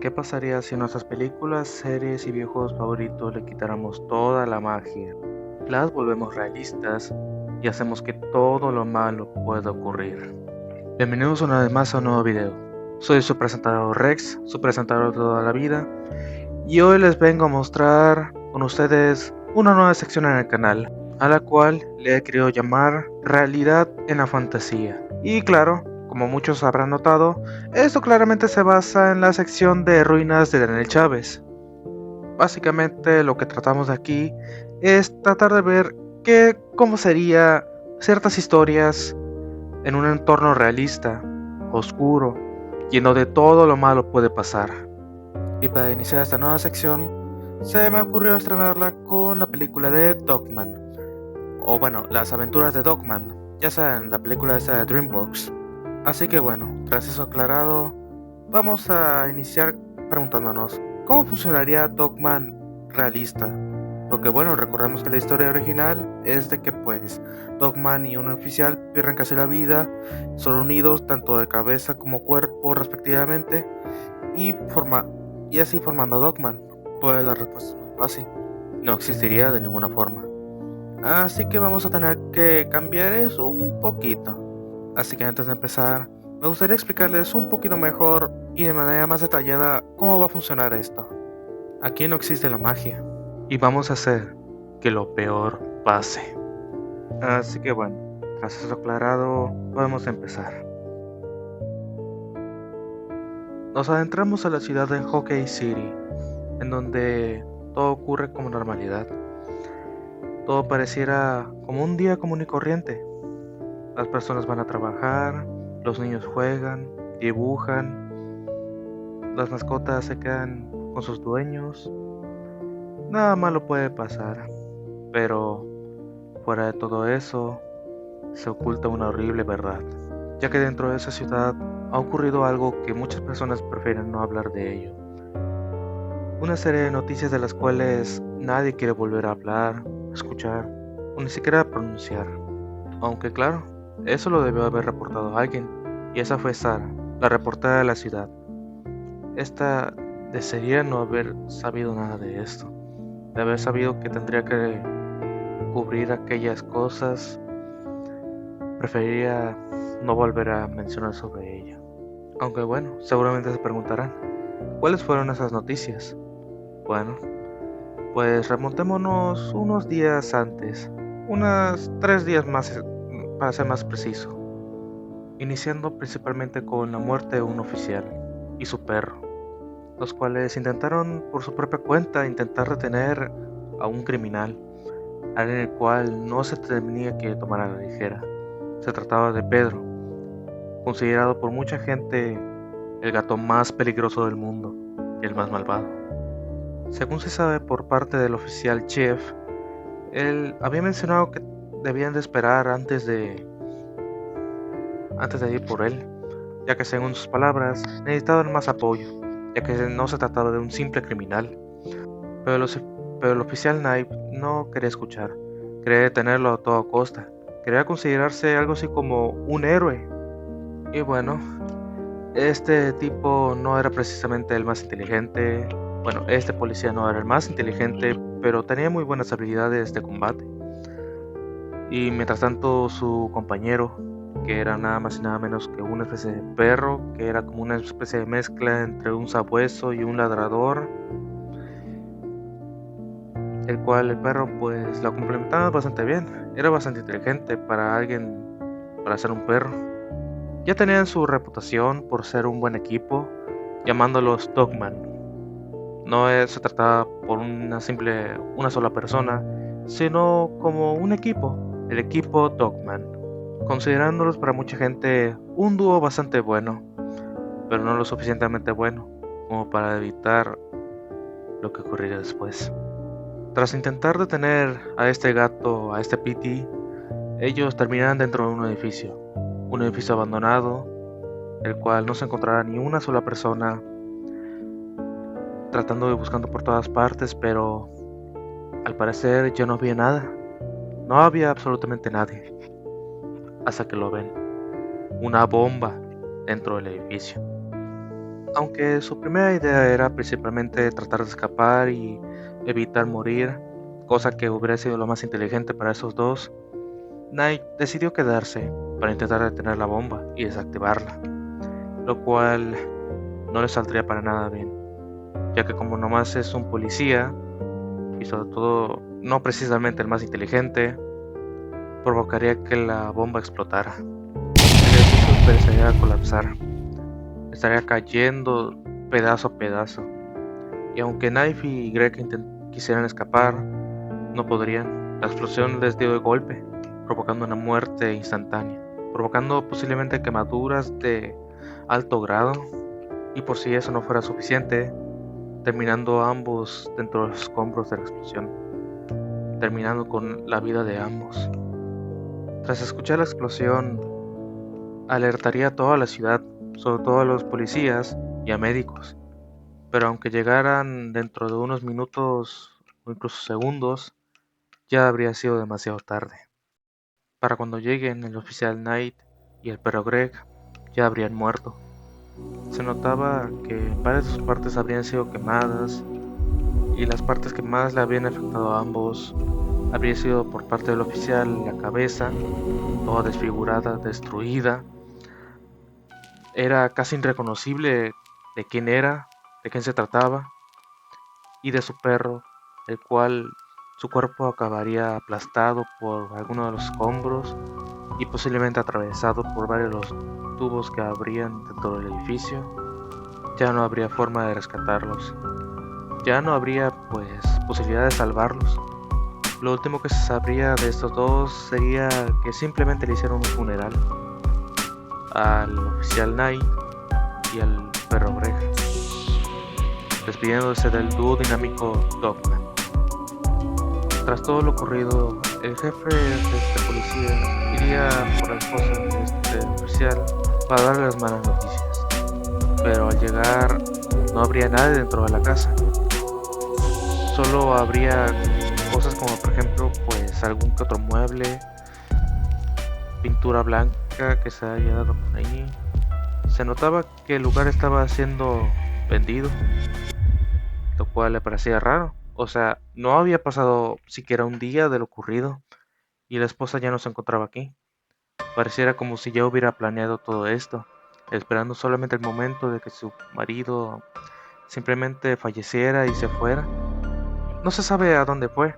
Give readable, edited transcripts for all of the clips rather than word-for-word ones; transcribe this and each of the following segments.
¿Qué pasaría si a nuestras películas, series y videojuegos favoritos le quitáramos toda la magia? Las volvemos realistas y hacemos que todo lo malo pueda ocurrir. Bienvenidos una vez más a un nuevo video. Soy su presentador Rex, su presentador de toda la vida, y hoy les vengo a mostrar con ustedes una nueva sección en el canal, a la cual le he querido llamar Realidad en la Fantasía. Y claro, como muchos habrán notado, esto claramente se basa en la sección de ruinas de Daniel Chávez. Básicamente lo que tratamos de aquí es tratar de ver cómo sería ciertas historias en un entorno realista, oscuro, lleno de todo lo malo puede pasar. Y para iniciar esta nueva sección, se me ocurrió estrenarla con la película de Dogman, o bueno, las aventuras de Dogman, ya saben, la película esa de DreamWorks. Así que bueno, tras eso aclarado, vamos a iniciar preguntándonos, ¿cómo funcionaría Dogman realista? Porque bueno, recordemos que la historia original es de que pues Dogman y un oficial pierden casi la vida, son unidos tanto de cabeza como cuerpo respectivamente y, y así formando Dogman. Pues la respuesta es muy fácil, no existiría de ninguna forma. Así que vamos a tener que cambiar eso un poquito. Así que antes de empezar, me gustaría explicarles un poquito mejor y de manera más detallada cómo va a funcionar esto. Aquí no existe la magia y vamos a hacer que lo peor pase. Así que bueno, tras eso aclarado, podemos empezar. Nos adentramos a la ciudad de Hockey City, en donde todo ocurre como normalidad. Todo pareciera como un día común y corriente. Las personas van a trabajar, los niños juegan, dibujan, las mascotas se quedan con sus dueños. Nada malo puede pasar, pero fuera de todo eso, se oculta una horrible verdad, ya que dentro de esa ciudad ha ocurrido algo que muchas personas prefieren no hablar de ello. Una serie de noticias de las cuales nadie quiere volver a hablar, escuchar o ni siquiera pronunciar. Aunque claro, eso lo debió haber reportado alguien, y esa fue Sara, la reportera de la ciudad. Esta desearía no haber sabido nada de esto, de haber sabido que tendría que cubrir aquellas cosas, preferiría no volver a mencionar sobre ello. Aunque bueno, seguramente se preguntarán, ¿cuáles fueron esas noticias? Bueno, pues remontémonos unos días antes, unas 3 días más para ser más preciso, iniciando principalmente con la muerte de un oficial y su perro, los cuales intentaron por su propia cuenta intentar detener a un criminal, alguien el cual no se tenía que tomar a la ligera. Se trataba de Pedro, considerado por mucha gente el gato más peligroso del mundo y el más malvado. Según se sabe por parte del oficial Jeff, él había mencionado que debían de esperar antes de ir por él, ya que según sus palabras necesitaban más apoyo, ya que no se trataba de un simple criminal. Pero, pero el oficial Knight no quería escuchar, quería detenerlo a toda costa, quería considerarse algo así como un héroe. Y bueno, este tipo no era precisamente el más inteligente, bueno, este policía no era el más inteligente, pero tenía muy buenas habilidades de combate. Y mientras tanto su compañero, que era nada más y nada menos que una especie de perro, que era como una especie de mezcla entre un sabueso y un ladrador, el cual el perro pues lo complementaba bastante bien, era bastante inteligente para ser un perro. Ya tenían su reputación por ser un buen equipo, llamándolos Dogman. Se trataba por una sola persona, sino como un equipo, el equipo Dogman, considerándolos para mucha gente un dúo bastante bueno, pero no lo suficientemente bueno como para evitar lo que ocurriría después. Tras intentar detener a este gato, a este Pity, ellos terminan dentro de un edificio abandonado, el cual no se encontrará ni una sola persona, tratando de buscando por todas partes, pero al parecer ya no había nada, no había absolutamente nadie, hasta que lo ven, una bomba dentro del edificio. Aunque su primera idea era principalmente tratar de escapar y evitar morir, cosa que hubiera sido lo más inteligente para esos dos, Knight decidió quedarse para intentar detener la bomba y desactivarla, lo cual no le saldría para nada bien, ya que como nomás es un policía, y sobre todo no precisamente el más inteligente, provocaría que la bomba explotara. El edificio empezaría a colapsar, estaría cayendo pedazo a pedazo, y aunque Knife y Greg quisieran escapar, no podrían. La explosión les dio de golpe, provocando una muerte instantánea, provocando posiblemente quemaduras de alto grado, y por si eso no fuera suficiente, terminando ambos dentro de los escombros de la explosión, terminando con la vida de ambos. Tras escuchar la explosión, alertaría a toda la ciudad, sobre todo a los policías y a médicos, pero aunque llegaran dentro de unos minutos o incluso segundos, ya habría sido demasiado tarde. Para cuando lleguen el oficial Knight y el perro Greg, ya habrían muerto. Se notaba que varias de sus partes habrían sido quemadas y las partes que más le habían afectado a ambos habría sido por parte del oficial la cabeza, toda desfigurada, destruida. Era casi irreconocible de quién era, de quién se trataba, y de su perro, el cual su cuerpo acabaría aplastado por alguno de los escombros y posiblemente atravesado por varios de los tubos que habrían dentro del edificio. Ya no habría forma de rescatarlos. Ya no habría posibilidad de salvarlos. Lo último que se sabría de estos dos sería que simplemente le hicieron un funeral al oficial Knight y al perro Greg, despidiéndose del dúo dinámico Dogman. Tras todo lo ocurrido, el jefe de este policía iría por la esposa de este oficial para darle las malas noticias, pero al llegar no habría nadie dentro de la casa. Solo habría cosas como por ejemplo algún que otro mueble, pintura blanca que se haya dado por ahí. Se notaba que el lugar estaba siendo vendido, lo cual le parecía raro. O sea, no había pasado siquiera un día de lo ocurrido y la esposa ya no se encontraba aquí. Pareciera como si ya hubiera planeado todo esto, esperando solamente el momento de que su marido simplemente falleciera y se fuera. No se sabe a dónde fue,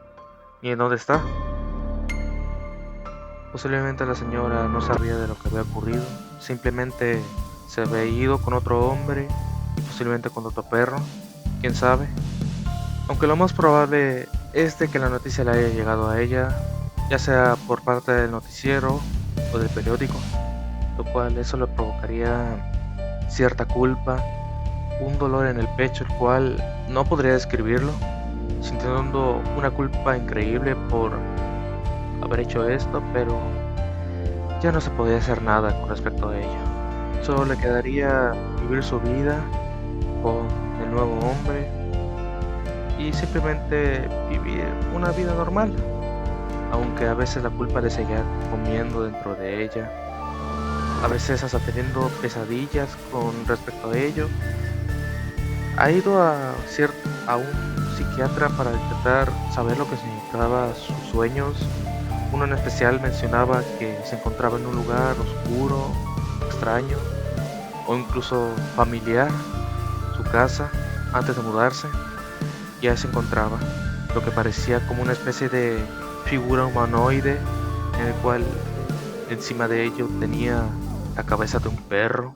ni en dónde está. Posiblemente la señora no sabía de lo que había ocurrido, simplemente se había ido con otro hombre y posiblemente con otro perro, quién sabe. Aunque lo más probable es de que la noticia le haya llegado a ella, ya sea por parte del noticiero o del periódico, lo cual eso le provocaría cierta culpa, un dolor en el pecho el cual no podría describirlo, sintiendo una culpa increíble por haber hecho esto, pero ya no se podía hacer nada con respecto a ello. Solo le quedaría vivir su vida con el nuevo hombre y simplemente vivir una vida normal, aunque a veces la culpa le seguía comiendo dentro de ella, a veces hasta teniendo pesadillas con respecto a ello. Ha ido a un psiquiatra para intentar saber lo que significaba sus sueños. Uno en especial mencionaba que se encontraba en un lugar oscuro, extraño o incluso familiar, su casa, antes de mudarse. Ya se encontraba lo que parecía como una especie de figura humanoide en el cual encima de ello tenía la cabeza de un perro.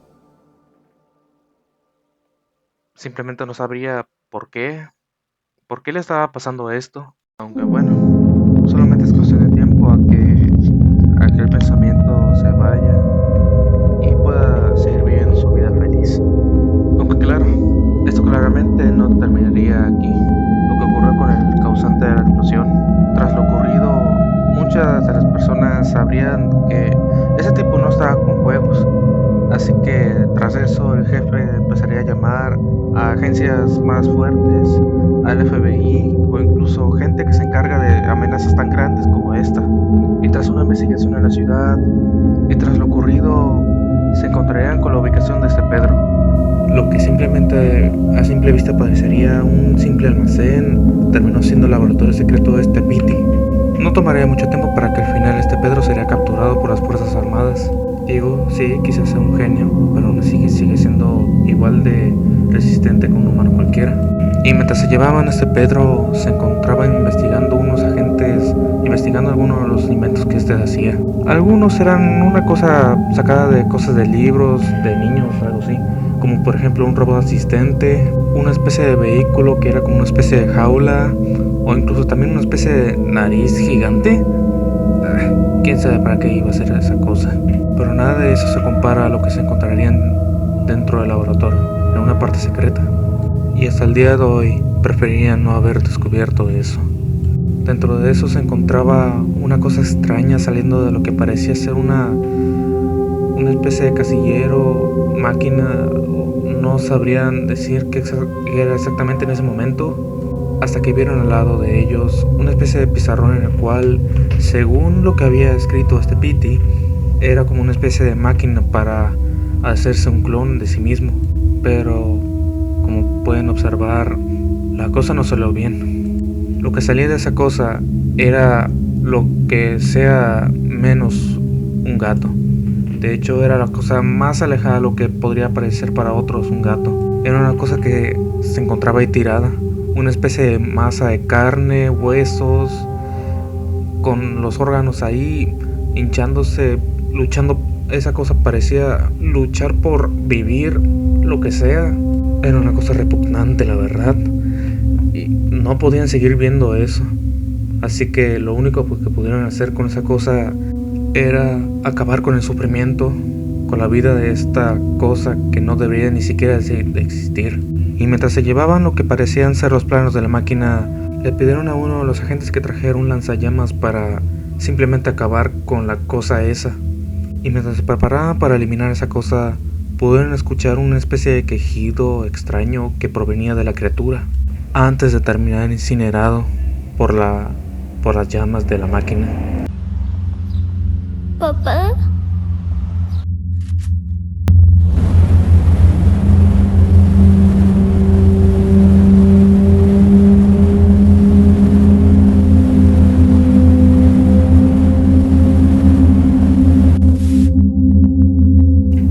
Simplemente no sabría por qué le estaba pasando esto, aunque bueno, solamente es cuestión de tiempo a que aquel pensamiento se vaya y pueda seguir viviendo su vida feliz. Aunque claro, esto claramente no terminaría aquí. Lo que ocurrió con el causante de la explosión. Tras lo ocurrido, muchas de las personas sabrían que ese tipo no estaba con juegos. Así que tras eso el jefe empezaría a llamar a agencias más fuertes, al FBI o incluso gente que se encarga de amenazas tan grandes como esta. Y tras una investigación en la ciudad y tras lo ocurrido, se encontrarían con la ubicación de este Pedro, Lo que simplemente a simple vista parecería un simple almacén terminó siendo el laboratorio secreto de este Pity. No tomaría mucho tiempo para que al final este Pedro sería capturado por las Fuerzas Armadas. Digo, sí, quizás sea un genio, pero aún sigue siendo igual de resistente como un humano cualquiera. Y mientras se llevaban a este Pedro, se encontraban investigando unos agentes, investigando algunos de los inventos que este hacía. Algunos eran una cosa sacada de cosas de libros, de niños, algo así. Como por ejemplo un robot asistente, una especie de vehículo que era como una especie de jaula, o incluso también una especie de nariz gigante. Quién sabe para qué iba a ser esa cosa. Pero nada de eso se compara a lo que se encontrarían dentro del laboratorio, en una parte secreta. Y hasta el día de hoy preferirían no haber descubierto eso. Dentro de eso se encontraba una cosa extraña saliendo de lo que parecía ser una especie de casillero, máquina, no sabrían decir qué era exactamente en ese momento, hasta que vieron al lado de ellos una especie de pizarrón en el cual, según lo que había escrito este Pity, era como una especie de máquina para hacerse un clon de sí mismo. Pero, como pueden observar, la cosa no salió bien. Lo que salía de esa cosa era lo que sea menos un gato. De hecho, era la cosa más alejada de lo que podría parecer para otros un gato. Era una cosa que se encontraba ahí tirada, una especie de masa de carne, huesos, con los órganos ahí hinchándose, luchando. Esa cosa parecía luchar por vivir, lo que sea. Era una cosa repugnante, la verdad. Y no podían seguir viendo eso. Así que lo único que pudieron hacer con esa cosa era acabar con el sufrimiento, con la vida de esta cosa que no debería ni siquiera de existir. Y mientras se llevaban lo que parecían ser los planos de la máquina, le pidieron a uno de los agentes que trajera un lanzallamas para simplemente acabar con la cosa esa. Y mientras se preparaban para eliminar esa cosa, pudieron escuchar una especie de quejido extraño que provenía de la criatura, antes de terminar incinerado por las llamas de la máquina. ¿Papá?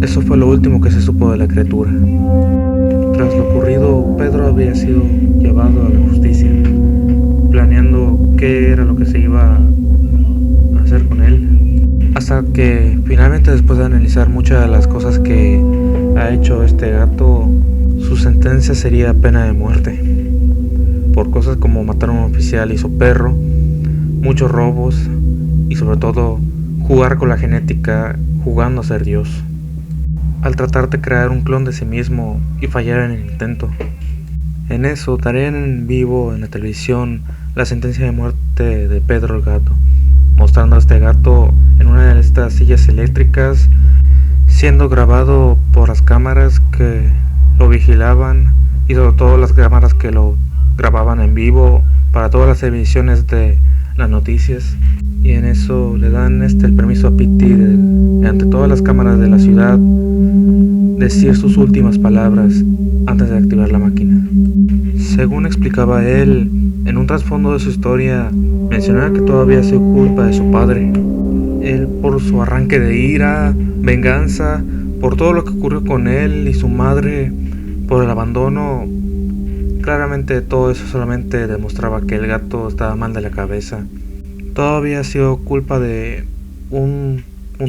Eso fue lo último que se supo de la criatura. Tras lo ocurrido, Pedro había sido llevado a la justicia, planeando qué era lo que se iba a hacer con él. Hasta que finalmente, después de analizar muchas de las cosas que ha hecho este gato, su sentencia sería pena de muerte. Por cosas como matar a un oficial y su perro, muchos robos y sobre todo jugar con la genética, jugando a ser Dios. Al tratar de crear un clon de sí mismo y fallar en el intento. En eso darían en vivo en la televisión la sentencia de muerte de Pedro el gato, mostrando a este gato en una de estas sillas eléctricas, siendo grabado por las cámaras que lo vigilaban y sobre todo las cámaras que lo grababan en vivo para todas las emisiones de las noticias. Y en eso le dan el permiso a Pity de, ante todas las cámaras de la ciudad, decir sus últimas palabras antes de activar la máquina. Según explicaba él, en un trasfondo de su historia, mencionaba que todo había sido culpa de su padre. Él, por su arranque de ira, venganza, por todo lo que ocurrió con él y su madre, por el abandono. Claramente todo eso solamente demostraba que el gato estaba mal de la cabeza. Todo había sido culpa de un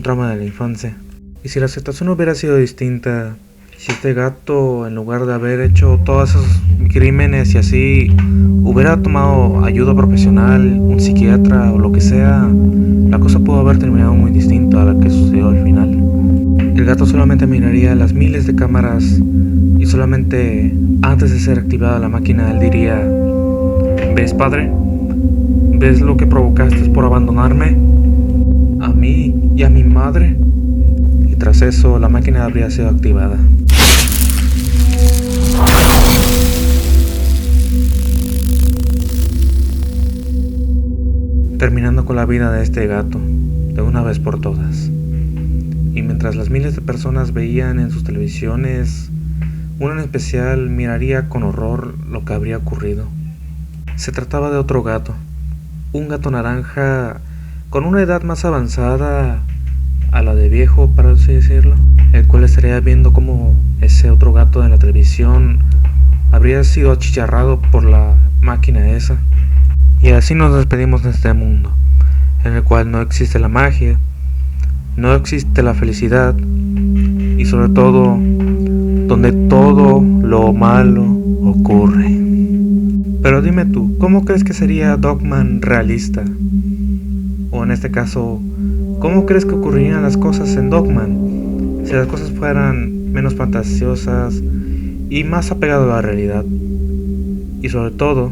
trauma de la infancia. Y si la situación hubiera sido distinta, si este gato, en lugar de haber hecho todos esos crímenes y así, hubiera tomado ayuda profesional, un psiquiatra o lo que sea, la cosa pudo haber terminado muy distinta a la que sucedió al final. El gato solamente miraría las miles de cámaras y solamente antes de ser activada la máquina él diría: ¿ves, padre? ¿Ves lo que provocaste por abandonarme? A mí y a mi madre. Y tras eso la máquina habría sido activada. Terminando con la vida de este gato, de una vez por todas. Y mientras las miles de personas veían en sus televisiones Uno en especial miraría con horror lo que habría ocurrido. Se trataba de otro gato, un gato naranja con una edad más avanzada a la de viejo, para así decirlo, el cual estaría viendo cómo ese otro gato en la televisión habría sido achicharrado por la máquina esa. Y así nos despedimos de este mundo, en el cual no existe la magia, no existe la felicidad y sobre todo donde todo lo malo ocurre. Pero dime tú, ¿cómo crees que sería Dogman realista? O en este caso, ¿cómo crees que ocurrirían las cosas en Dogman si las cosas fueran menos fantasiosas y más apegado a la realidad? Y sobre todo,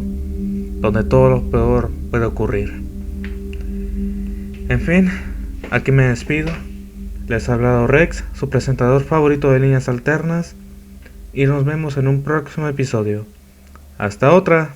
donde todo lo peor puede ocurrir. En fin, aquí me despido. Les ha hablado Rex, su presentador favorito de Líneas Alternas, y nos vemos en un próximo episodio. ¡Hasta otra!